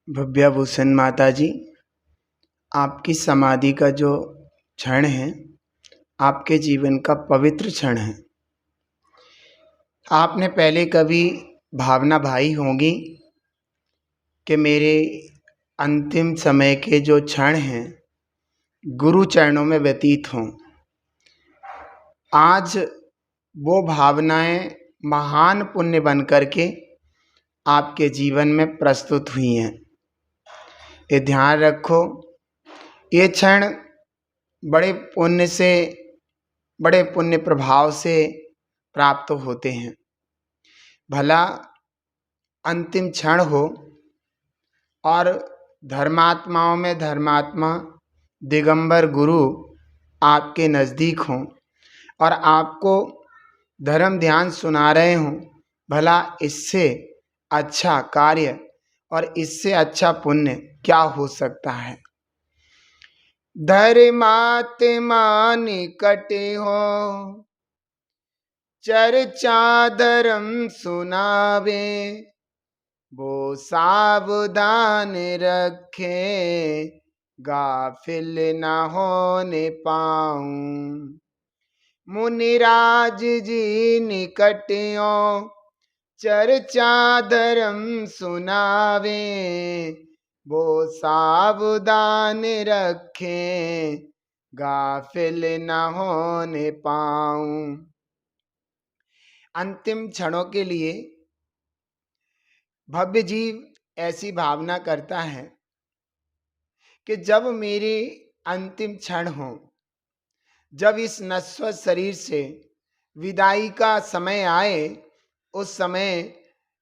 भव्याभूषण माता जी, आपकी समाधि का जो क्षण है, आपके जीवन का पवित्र क्षण है। आपने पहले कभी भावना भाई होगी कि मेरे अंतिम समय के जो क्षण हैं गुरु चरणों में व्यतीत हों। आज वो भावनाएं महान पुण्य बन करके आपके जीवन में प्रस्तुत हुई हैं। ये ध्यान रखो, ये क्षण बड़े पुण्य प्रभाव से प्राप्त होते हैं। भला अंतिम क्षण हो और धर्मात्माओं में धर्मात्मा दिगंबर गुरु आपके नज़दीक हों और आपको धर्म ध्यान सुना रहे हों, भला इससे अच्छा कार्य और इससे अच्छा पुण्य क्या हो सकता है। धर्मात्मा निकट हो, चर्चा धर्म सुनावे, वो सावधान रखे, गाफिल न होने पाऊं। मुनिराज जी निकट हो, चर्चा धर्म सुनावे, वो सावधान रखें, गाफिल न होने पाऊं। अंतिम क्षणों के लिए भव्य जीव ऐसी भावना करता है कि जब मेरे अंतिम क्षण हो, जब इस नश्वर शरीर से विदाई का समय आए, उस समय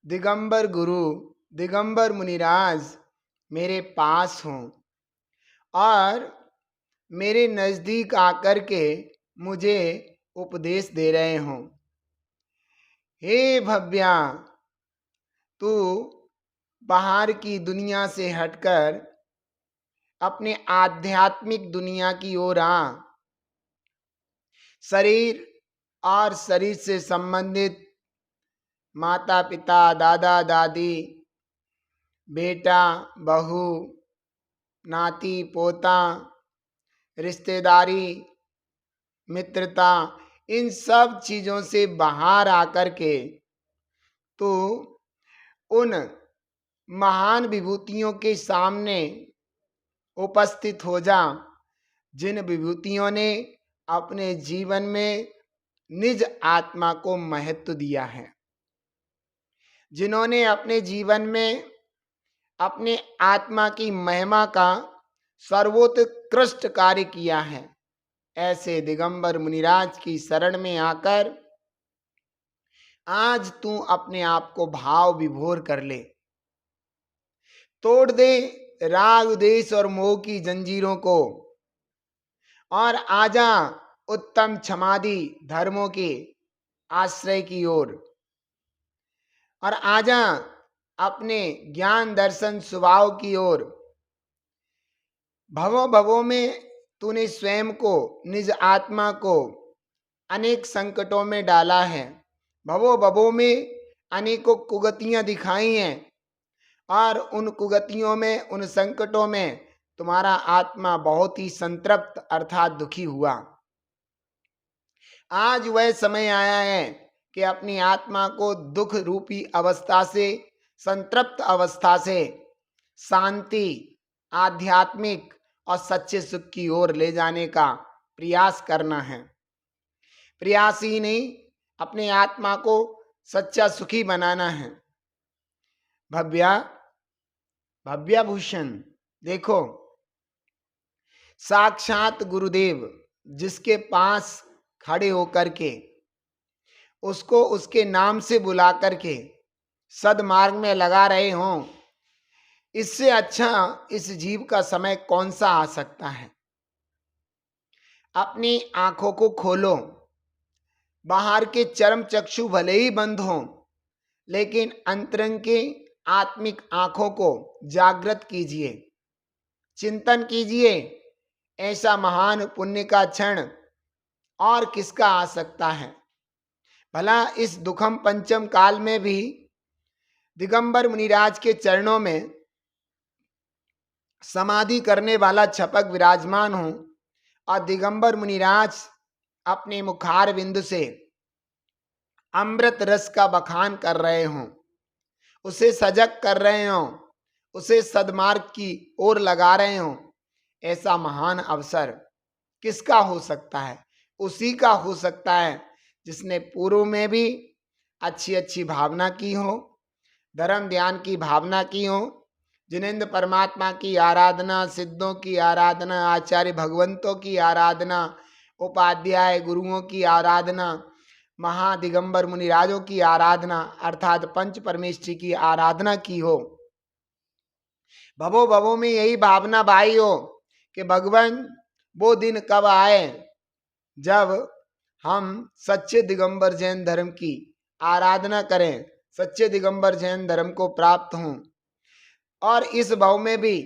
दिगंबर गुरु दिगंबर मुनिराज मेरे पास हों और मेरे नज़दीक आकर के मुझे उपदेश दे रहे हों। हे भव्या, तू बाहर की दुनिया से हटकर अपने आध्यात्मिक दुनिया की ओर आ। शरीर और शरीर से संबंधित माता पिता, दादा दादी, बेटा बहू, नाती पोता, रिश्तेदारी, मित्रता, इन सब चीज़ों से बाहर आकर के तो उन महान विभूतियों के सामने उपस्थित हो जा, जिन विभूतियों ने अपने जीवन में निज आत्मा को महत्व दिया है, जिन्होंने अपने जीवन में अपने आत्मा की महिमा का सर्वोत्कृष्ट कार्य किया है। ऐसे दिगंबर मुनिराज की शरण में आकर आज तू अपने आप को भाव विभोर कर ले, तोड़ दे राग देश और मोह की जंजीरों को और आजा उत्तम क्षमादि धर्मों के आश्रय की ओर, और आजा अपने ज्ञान दर्शन स्वभाव की ओर। भवों भवों में तूने स्वयं को, निज आत्मा को अनेक संकटों में डाला है। भवों भवों में अनेकों कुगतियां दिखाई हैं और उन कुगतियों में, उन संकटों में तुम्हारा आत्मा बहुत ही संतृप्त अर्थात दुखी हुआ। आज वह समय आया है कि अपनी आत्मा को दुख रूपी अवस्था से, संतृप्त अवस्था से शांति, आध्यात्मिक और सच्चे सुख की ओर ले जाने का प्रयास करना है। प्रयास ही नहीं, अपने आत्मा को सच्चा सुखी बनाना है। भव्याभूषण देखो, साक्षात गुरुदेव जिसके पास खड़े होकर के उसको उसके नाम से बुला करके सदमार्ग में लगा रहे हों, इससे अच्छा इस जीव का समय कौन सा आ सकता है। अपनी आंखों को खोलो, बाहर के चर्म चक्षु भले ही बंद हों, लेकिन अंतरंग के आत्मिक आंखों को जागृत कीजिए, चिंतन कीजिए। ऐसा महान पुण्य का क्षण और किसका आ सकता है। भला इस दुखम पंचम काल में भी दिगंबर मुनिराज के चरणों में समाधि करने वाला छपक विराजमान हो और दिगंबर मुनिराज अपने मुखार बिंदु से अमृत रस का बखान कर रहे हों, उसे सजग कर रहे हों, उसे सद्मार्ग की ओर लगा रहे हों, ऐसा महान अवसर किसका हो सकता है? उसी का हो सकता है जिसने पूर्व में भी अच्छी अच्छी भावना की हो, धर्म ध्यान की भावना की हो, जिनेंद्र परमात्मा की आराधना, सिद्धों की आराधना, आचार्य भगवंतों की आराधना, उपाध्याय गुरुओं की आराधना, महादिगंबर मुनिराजों की आराधना अर्थात पंच परमेष्ठी की आराधना की हो। भवो भवो में यही भावना भाई हो कि भगवान वो दिन कब आए जब हम सच्चे दिगंबर जैन धर्म की आराधना करें, सच्चे दिगंबर जैन धर्म को प्राप्त हों और इस भाव में भी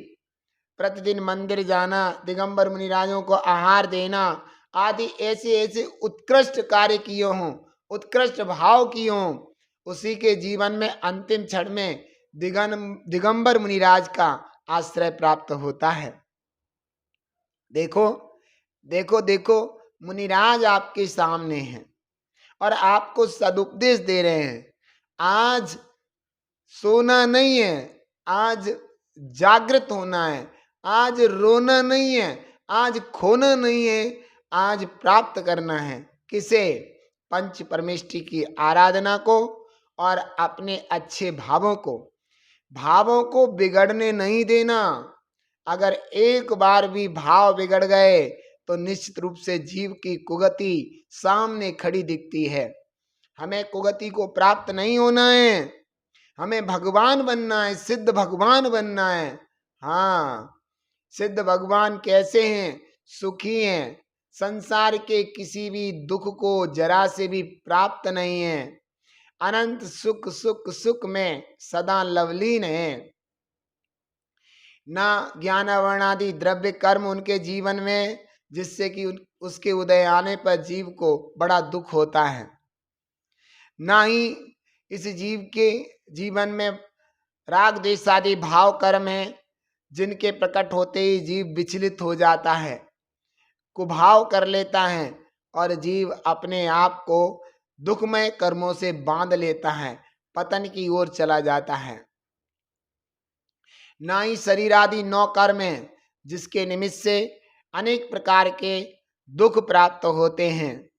प्रतिदिन मंदिर जाना, दिगंबर मुनिराजों को आहार देना आदि ऐसे ऐसे उत्कृष्ट कार्य किए हों, उत्कृष्ट भाव किए हों, उसी के जीवन में अंतिम क्षण में दिगंबर मुनिराज का आश्रय प्राप्त होता है। देखो देखो देखो, मुनिराज आपके सामने हैं और आपको सदुपदेश दे रहे हैं। आज सोना नहीं है, आज जागृत होना है, आज रोना नहीं है, आज खोना नहीं है, आज प्राप्त करना है। किसे? पंच परमेष्ठी की आराधना को और अपने अच्छे भावों को बिगड़ने नहीं देना। अगर एक बार भी भाव बिगड़ गए तो निश्चित रूप से जीव की कुगति सामने खड़ी दिखती है। हमें कुगति को प्राप्त नहीं होना है, हमें भगवान बनना है, सिद्ध भगवान बनना है। हाँ, सिद्ध भगवान कैसे हैं? सुखी हैं, संसार के किसी भी दुख को जरा से भी प्राप्त नहीं है, अनंत सुख सुख सुख में सदा लवलीन है। ना ज्ञान वर्णादि द्रव्य कर्म उनके जीवन में, जिससे कि उसके उदय आने पर जीव को बड़ा दुख होता है। ना ही इस जीव के जीवन में राग द्वेष आदि भाव कर्म है, जिनके प्रकट होते ही जीव विचलित हो जाता है, कुभाव कर लेता है और जीव अपने आप को दुखमय कर्मों से बांध लेता है, पतन की ओर चला जाता है। ना ही शरीर आदि 9 कर्म हैं, जिसके निमित्त से अनेक प्रकार के दुख प्राप्त होते हैं।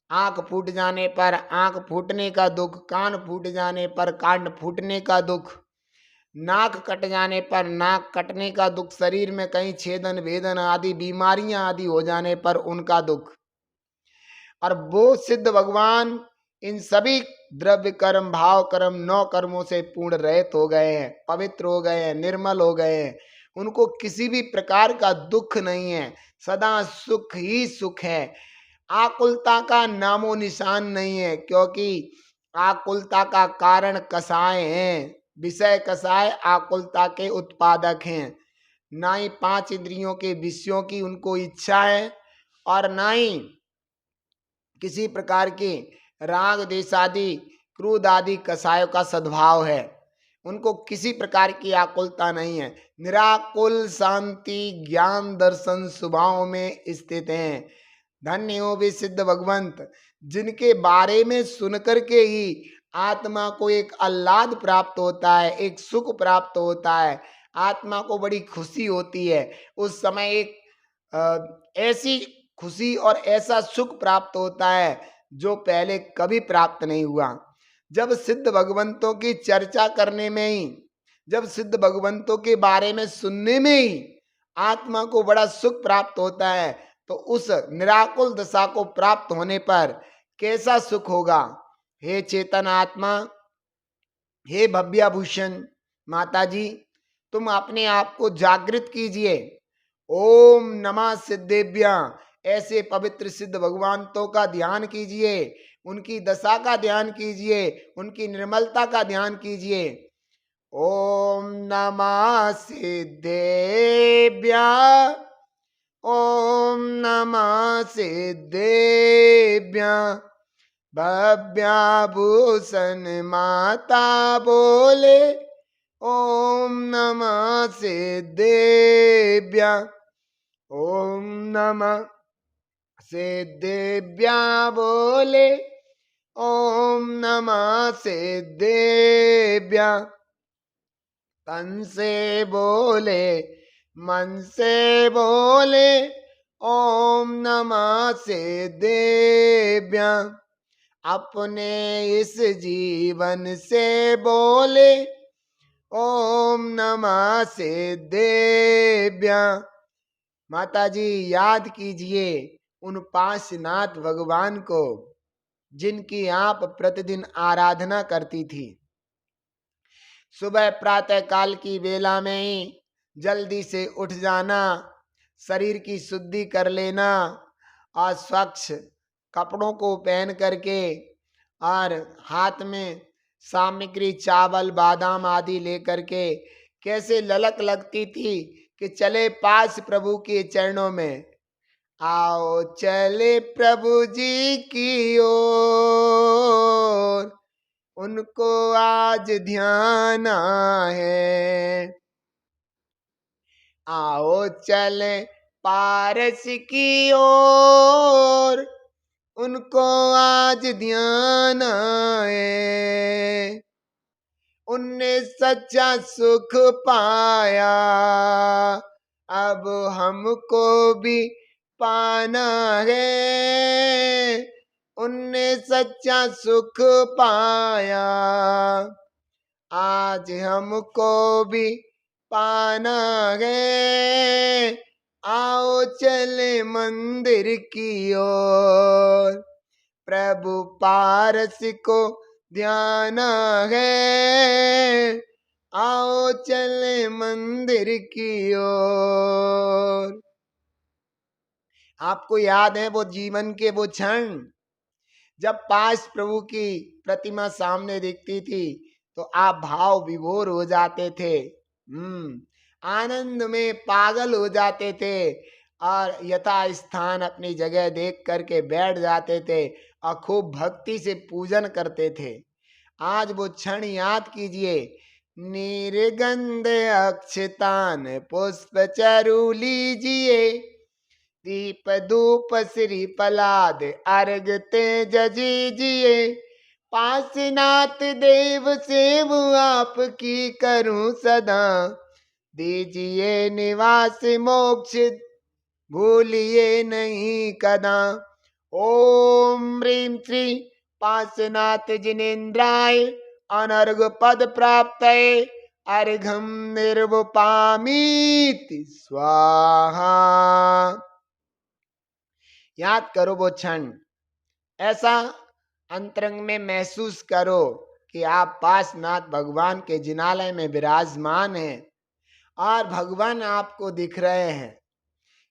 आंख फूट जाने पर आंख फूटने का दुख, कान फूट जाने पर कान फूटने का दुख, नाक कट जाने पर नाक कटने का दुख, शरीर में कहीं छेदन वेदन आदि बीमारियां आदि हो जाने पर उनका दुख। और वो सिद्ध भगवान इन सभी द्रव्य कर्म भाव कर्म 9 कर्मों से पूर्ण रहित हो गए हैं, पवित्र हो गए हैं, निर्मल हो गए हैं। उनको किसी भी प्रकार का दुख नहीं है, सदा सुख ही सुख है। आकुलता का नामो निशान नहीं है, क्योंकि आकुलता का कारण कसाय हैं, विषय कसाय आकुलता के उत्पादक हैं। ना ही 5 इंद्रियों के विषयों की उनको इच्छा है और ना ही किसी प्रकार के राग देश आदि क्रोध आदि कसायों का सद्भाव है। उनको किसी प्रकार की आकुलता नहीं है, निराकुल शांति ज्ञान दर्शन स्वभाव में स्थित हैं। धन्य हो वे सिद्ध भगवंत, जिनके बारे में सुनकर के ही आत्मा को एक आह्लाद प्राप्त होता है, एक सुख प्राप्त होता है, आत्मा को बड़ी खुशी होती है। उस समय एक ऐसी खुशी और ऐसा सुख प्राप्त होता है जो पहले कभी प्राप्त नहीं हुआ। जब सिद्ध भगवंतों की चर्चा करने में ही, जब सिद्ध भगवंतों के बारे में सुनने में ही आत्मा को बड़ा सुख प्राप्त होता है, तो उस निराकुल दशा को प्राप्त होने पर कैसा सुख होगा। हे चेतन आत्मा, हे भव्याभूषण माता जी, तुम अपने आप को जागृत कीजिए। ओम नमः सिद्धेभ्य, ऐसे पवित्र सिद्ध भगवंतों का ध्यान कीजिए, उनकी दशा का ध्यान कीजिए, उनकी निर्मलता का ध्यान कीजिए। ओम नमः सिद्धेभ्य, ओम नमः सिद्धेभ्य। भव्याभूषण माता बोले ओम नमः सिद्धेभ्यः। ओम नमः सिद्धेभ्यः बोले, ओम नमः सिद्धेभ्यः। तन से बोले, मन से बोले, ओम नमः सिद्धेभ्यः। अपने इस जीवन से बोले, ओम नमः सिद्धेभ्यः। माता जी याद कीजिए उन पांच नाथ भगवान को जिनकी आप प्रतिदिन आराधना करती थी। सुबह प्रातः काल की बेला में ही जल्दी से उठ जाना, शरीर की शुद्धि कर लेना और स्वच्छ कपड़ों को पहन करके और हाथ में सामग्री चावल बादाम आदि लेकर के कैसे ललक लगती थी कि चले पास प्रभु के चरणों में। आओ चले प्रभु जी की ओर, उनको आज ध्यान है। आओ चले पारस की ओर, उनको आज ध्यान है। उनने सच्चा सुख पाया, अब हमको भी पाना है। उनने सच्चा सुख पाया, आज हमको भी पाना है। आओ चले मंदिर की ओर, प्रभु पारस को ध्यान है। आओ चले मंदिर की ओर। आपको याद है वो जीवन के वो क्षण जब पास प्रभु की प्रतिमा सामने दिखती थी तो आप भाव विभोर हो जाते थे, आनंद में पागल हो जाते थे और यथा स्थान अपनी जगह देख करके बैठ जाते थे और खूब भक्ति से पूजन करते थे। आज वो क्षण याद कीजिए। निर्गंध अक्षतान पुष्प चरु लीजिए, दीप धूप श्री पलाद अर्घ तेज जीजिए। पासनाथ देव सेव आपकी करूं सदा, दीजिए निवास मोक्ष भूलिए नहीं कदा। ओम ह्रीं श्री पासनाथ जिनेन्द्राय अनर्घ पद प्राप्त, अर्घम निर्वपामीति स्वाहा। याद करो वो क्षण, ऐसा अंतरंग में महसूस करो कि आप पासनाथ भगवान के जिनालय में विराजमान हैं और भगवान आपको दिख रहे हैं।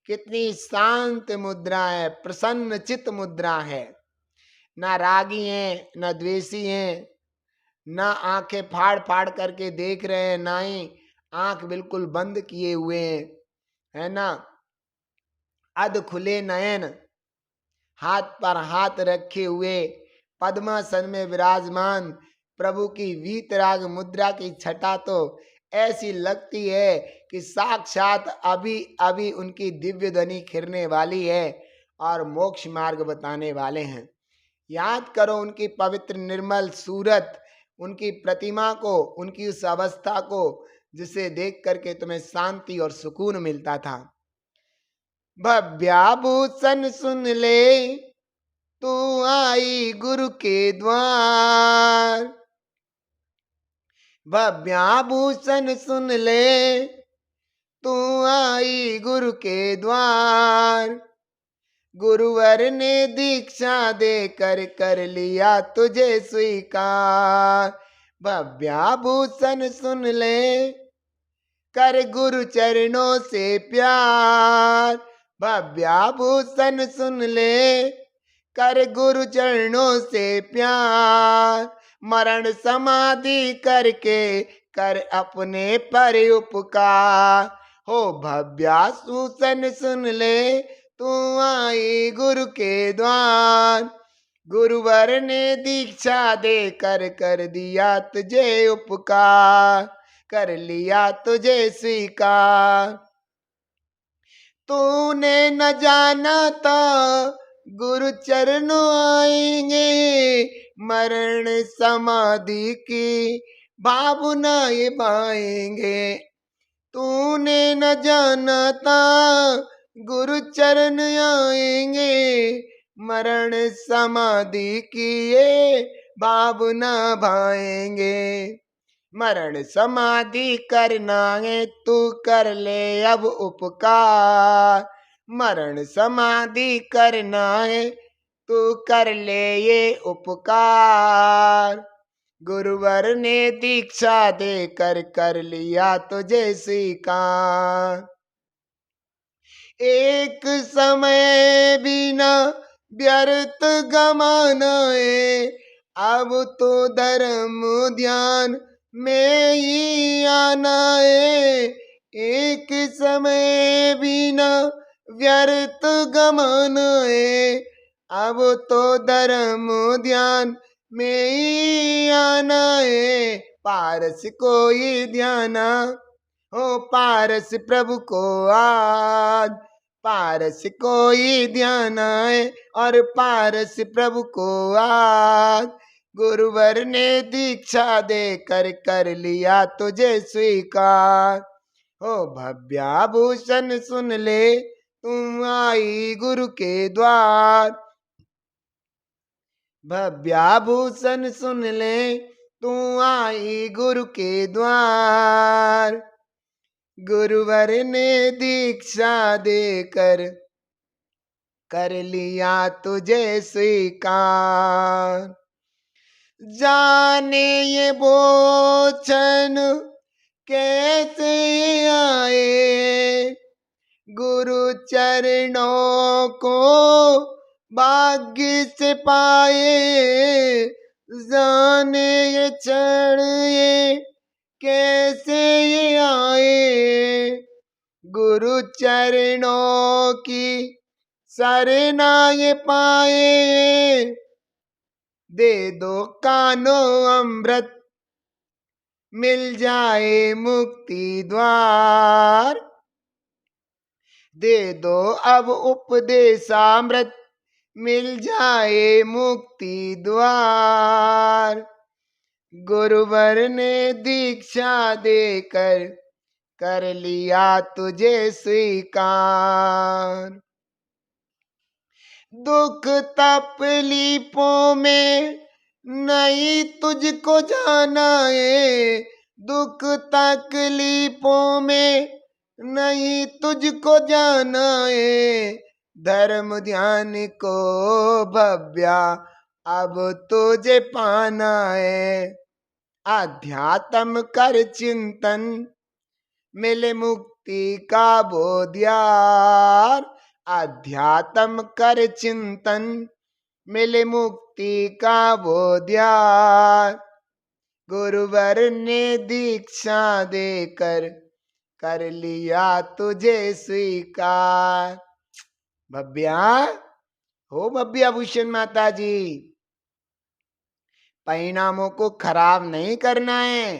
कितनी शांत मुद्रा है, प्रसन्न चित्त मुद्रा है। ना रागी हैं, ना द्वेषी हैं, ना आंखें फाड़ फाड़ करके देख रहे हैं, ना ही आंख बिल्कुल बंद किए हुए हैं, है ना। अध खुले नयन, हाथ पर हाथ रखे हुए पद्मासन में विराजमान प्रभु की वीतराग मुद्रा की छटा तो ऐसी लगती है कि साक्षात अभी अभी उनकी दिव्य ध्वनि खिरने वाली है और मोक्ष मार्ग बताने वाले हैं। याद करो उनकी पवित्र निर्मल सूरत, उनकी प्रतिमा को, उनकी उस अवस्था को जिसे देख करके तुम्हें शांति और सुकून मिलता था। भव्याभूषण सुन ले तू आई गुरु के द्वार, भव्याभूषण सुन ले तू आई गुरु के द्वार। गुरुवर ने दीक्षा दे कर लिया तुझे स्वीकार। भव्याभूषण सुन ले कर गुरु चरणों से प्यार। भव्याभूषण सुन ले कर गुरु चरणों से प्यार। मरण समाधि करके कर अपने पर उपकार। हो भव्याभूषण सुन ले तू आई गुरु के द्वार। गुरुवर ने दीक्षा दे कर दिया तुझे उपकार। कर लिया तुझे स्वीकार। तूने न जाना था गुरु चरण आएंगे, मरण समाधि की भावना ये पाएंगे। तूने न जाना था गुरु चरण आएंगे, मरण समाधि की ये भावना भाएंगे। मरण समाधि करना है तू कर ले अब उपकार। मरण समाधि करना है तू कर ले ये उपकार। गुरुवर ने दीक्षा देकर कर लिया तुझे स्वीकार। एक समय भी न व्यर्थ गमाना है, अब तो धर्म ध्यान में ही आना है। एक समय भी न व्यर्थ गमाना है, अब तो धर्म ध्यान में ही आना है। पारस कोई ध्याना हो पारस प्रभु को आज। पारस कोई ध्यान है और पारस प्रभु को आज। गुरुवर ने दीक्षा देकर कर लिया तुझे स्वीकार। हो भव्याभूषण सुन ले तुम आई गुरु के द्वार। भव्याभूषण सुन ले तू आई गुरु के द्वार। गुरुवर ने दीक्षा देकर कर लिया तुझे स्वीकार। जाने ये वचन कैसे आए, गुरु चरणों को भाग्य से पाए। जाने ये क्षण ये कैसे ये आए, गुरु चरणों की सरना ये पाए। दे दो कानो अमृत मिल जाए मुक्ति द्वार। दे दो अब उपदेशामृत मिल जाए मुक्ति द्वार। गुरुवर ने दीक्षा देकर कर लिया तुझे स्वीकार। दुख तकलीफों में नहीं तुझको जाना है, दुख तकलीफों में नहीं तुझको जाना है। धर्म ध्यान को भव्या अब तुझे पाना है। आध्यात्म कर चिंतन मिले मुक्ति का बोध्यार। आध्यात्म कर चिंतन मिले मुक्ति का बोध्यार। गुरुवर ने दीक्षा देकर कर लिया तुझे स्वीकार। भव्या हो भव्या भूषण माता जी, परिणामों को खराब नहीं करना है,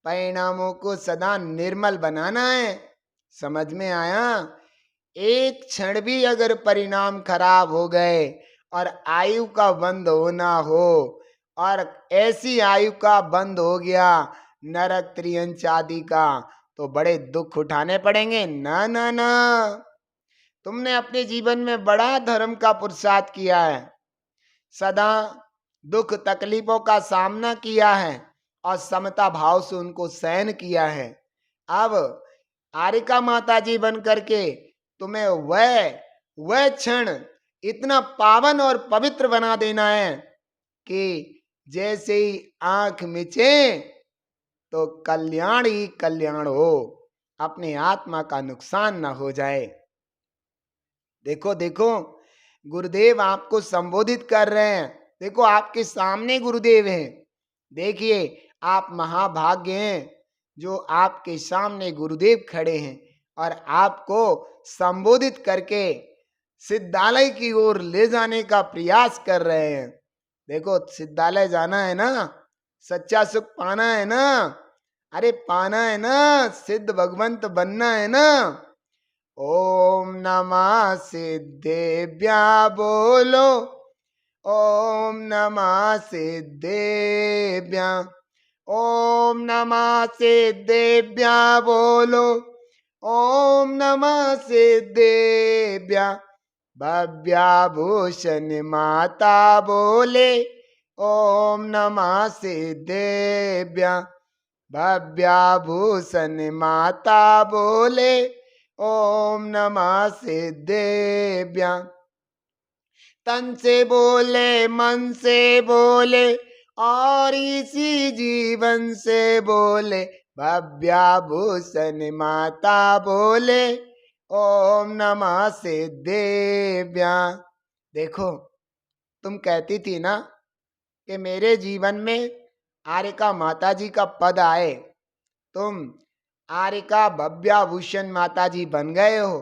परिणामों को सदा निर्मल बनाना है। समझ में आया? एक क्षण भी अगर परिणाम खराब हो गए और आयु का बंद होना हो, और ऐसी आयु का बंद हो गया नरक त्रियंच आदि का, तो बड़े दुख उठाने पड़ेंगे। ना ना ना, तुमने अपने जीवन में बड़ा धर्म का पुरुषार्थ किया है, सदा दुख तकलीफों का सामना किया है और समता भाव से उनको सहन किया है। अब आरिका माता जी बन करके तुम्हें वह क्षण इतना पावन और पवित्र बना देना है कि जैसे ही आंख मिचे तो कल्याण ही कल्याण हो, अपने आत्मा का नुकसान ना हो जाए। देखो देखो, गुरुदेव आपको संबोधित कर रहे हैं। देखो आपके सामने गुरुदेव हैं। देखिए आप महाभाग्य हैं जो आपके सामने गुरुदेव खड़े हैं और आपको संबोधित करके सिद्धालय की ओर ले जाने का प्रयास कर रहे हैं। देखो सिद्धालय जाना है ना, सच्चा सुख पाना है ना, अरे पाना है ना, सिद्ध भगवंत बनना है ना। ओम नमः सिद्धेभ्या बोलो, ओम नमः सिद्धेभ्या, ओम नमः सिद्धेभ्या बोलो, ओम नमः सिद्धेभ्या। भव्याभूषण माता बोले, ओम नमः सिद्धेभ्या। भव्याभूषण माता बोले, ओम नमः सिद्धेभ्या। तन से बोले, मन से बोले, और इसी जीवन से बोले, भव्याभूषण माता बोले, ओम नमः सिद्धेभ्या। देखो, तुम कहती थी ना कि मेरे जीवन में आर्यका माता जी का पद आए, तुम आर्यका भव्याभूषण माता जी बन गए हो।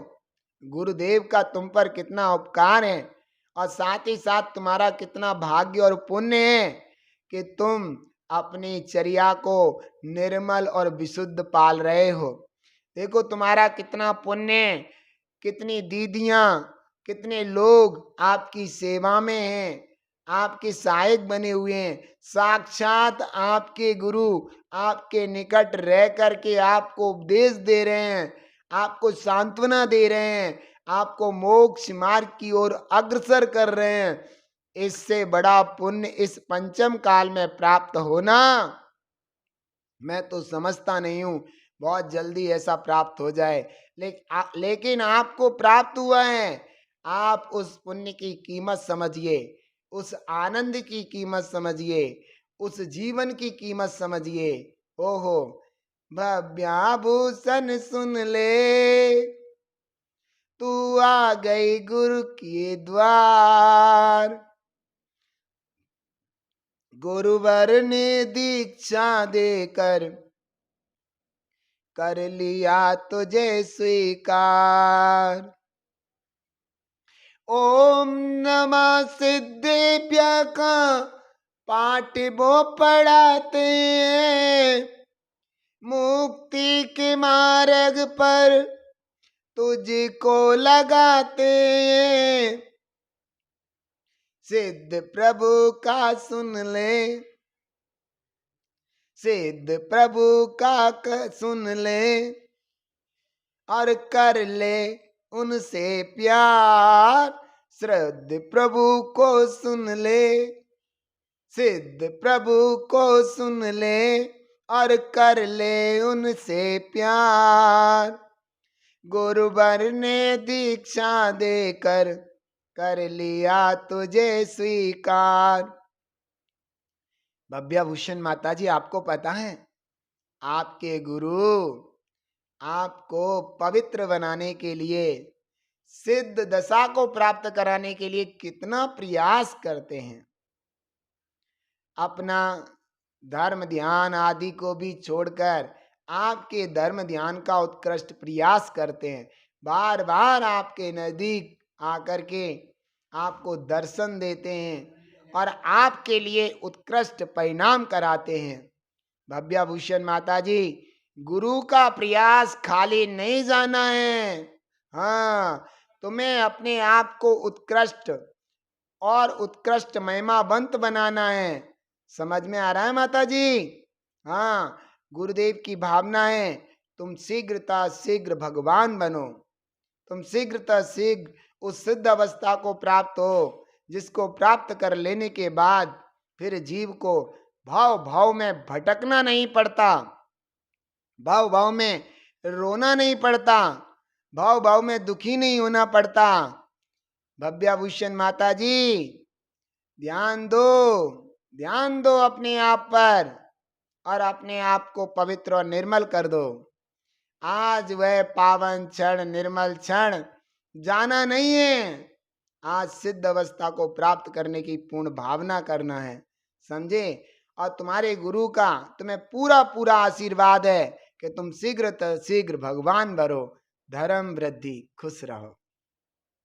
गुरुदेव का तुम पर कितना उपकार है, और साथ ही साथ तुम्हारा कितना भाग्य और पुण्य है कि तुम अपनी चर्या को निर्मल और विशुद्ध पाल रहे हो। देखो तुम्हारा कितना पुण्य है, कितनी दीदियां, कितने लोग आपकी सेवा में हैं, आपके सहायक बने हुए हैं। साक्षात आपके गुरु आपके निकट रह करके आपको उपदेश दे रहे हैं, आपको सांत्वना दे रहे हैं, आपको मोक्ष मार्ग की ओर अग्रसर कर रहे हैं। इससे बड़ा पुण्य इस पंचम काल में प्राप्त होना मैं तो समझता नहीं हूँ। बहुत जल्दी ऐसा प्राप्त हो जाए, लेकिन आपको प्राप्त हुआ है। आप उस पुण्य की कीमत समझिए, उस आनंद की कीमत समझिए, उस जीवन की कीमत समझिए। ओहो, भव्याभूषण सुन ले, तू आ गई गुरु के द्वार। गुरुवर ने दीक्षा देकर कर लिया तुझे स्वीकार। ओम नमः सिद्धेभ्य का पाठ वो पढ़ाते हैं, मुक्ति के मार्ग पर तुझको लगाते हैं। सिद्ध प्रभु का सुन ले, सिद्ध प्रभु का सुन ले, और कर ले उनसे प्यार। श्रद्ध प्रभु को सुन ले, सिद्ध प्रभु को सुन ले, और कर ले उनसे प्यार। गुरुवर ने दीक्षा देकर कर लिया तुझे स्वीकार। भव्याभूषण माता जी, आपको पता है आपके गुरु आपको पवित्र बनाने के लिए, सिद्ध दशा को प्राप्त कराने के लिए कितना प्रयास करते हैं। अपना धर्म ध्यान आदि को भी छोड़कर आपके धर्म ध्यान का उत्कृष्ट प्रयास करते हैं। बार बार आपके नजदीक आकर के आपको दर्शन देते हैं और आपके लिए उत्कृष्ट परिणाम कराते हैं। भव्याभूषण माता जी, गुरु का प्रयास खाली नहीं जाना है। हाँ, तुम्हें अपने आप को उत्कृष्ट और उत्कृष्ट महिमावंत बनाना है। समझ में आ रहा है माता जी? हाँ, गुरुदेव की भावना है तुम शीघ्रता शीघ्र भगवान बनो, तुम शीघ्रता शीघ्र उस सिद्ध अवस्था को प्राप्त हो, जिसको प्राप्त कर लेने के बाद फिर जीव को भाव भाव में भटकना नहीं पड़ता, भाव भाव में रोना नहीं पड़ता, भाव भाव में दुखी नहीं होना पड़ता। भव्याभूषण माता जी, ध्यान दो, ध्यान दो अपने आप पर और अपने आप को पवित्र और निर्मल कर दो। आज वह पावन क्षण, निर्मल क्षण जाना नहीं है। आज सिद्ध अवस्था को प्राप्त करने की पूर्ण भावना करना है, समझे? और तुम्हारे गुरु का तुम्हें पूरा पूरा आशीर्वाद है कि तुम शीघ्र भगवान बनो। धर्म वृद्धि, खुश रहो।